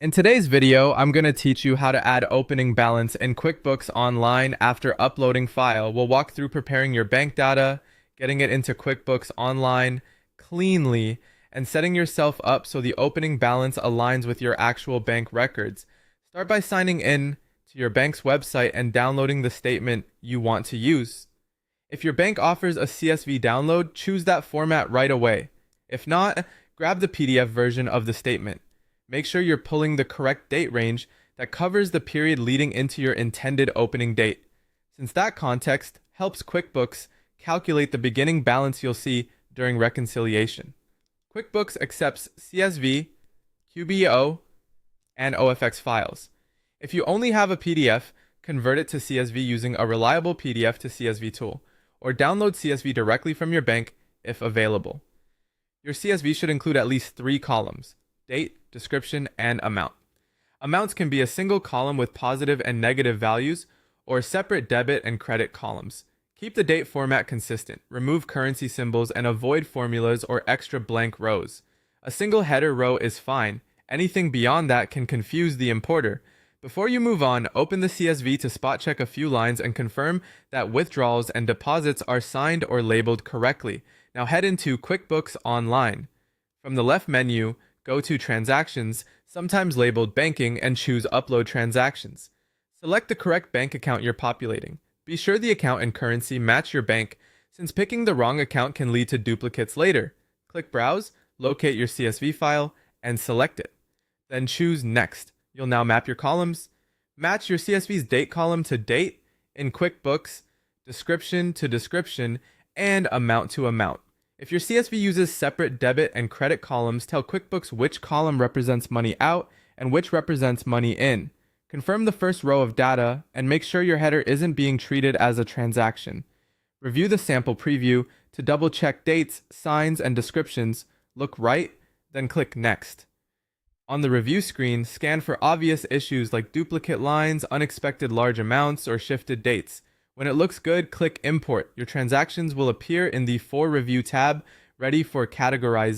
In today's video, I'm going to teach you how to add opening balance in QuickBooks Online after uploading file. We'll walk through preparing your bank data, getting it into QuickBooks Online cleanly, and setting yourself up so the opening balance aligns with your actual bank records. Start by signing in to your bank's website and downloading the statement you want to use. If your bank offers a CSV download, choose that format right away. If not, grab the PDF version of the statement. Make sure you're pulling the correct date range that covers the period leading into your intended opening date, since that context helps QuickBooks calculate the beginning balance you'll see during reconciliation. QuickBooks accepts CSV, QBO, and OFX files. If you only have a PDF, convert it to CSV using a reliable PDF to CSV tool, or download CSV directly from your bank if available. Your CSV should include at least 3 columns: date, description, and amount. Amounts can be a single column with positive and negative values, or separate debit and credit columns. Keep the date format consistent, remove currency symbols, and avoid formulas or extra blank rows. A single header row is fine. Anything beyond that can confuse the importer. Before you move on, open the CSV to spot check a few lines and confirm that withdrawals and deposits are signed or labeled correctly. Now head into QuickBooks Online. From the left menu, go to Transactions, sometimes labeled Banking, and choose Upload Transactions. Select the correct bank account you're populating. Be sure the account and currency match your bank, since picking the wrong account can lead to duplicates later. Click Browse, locate your CSV file, and select it. Then choose Next. You'll now map your columns. Match your CSV's date column to date in QuickBooks, description to description, and amount to amount. If your CSV uses separate debit and credit columns, tell QuickBooks which column represents money out and which represents money in. Confirm the first row of data and make sure your header isn't being treated as a transaction. Review the sample preview to double-check dates, signs, and descriptions. Look right, then click Next. On the review screen, scan for obvious issues like duplicate lines, unexpected large amounts, or shifted dates. When it looks good, click Import. Your transactions will appear in the For Review tab, ready for categorization.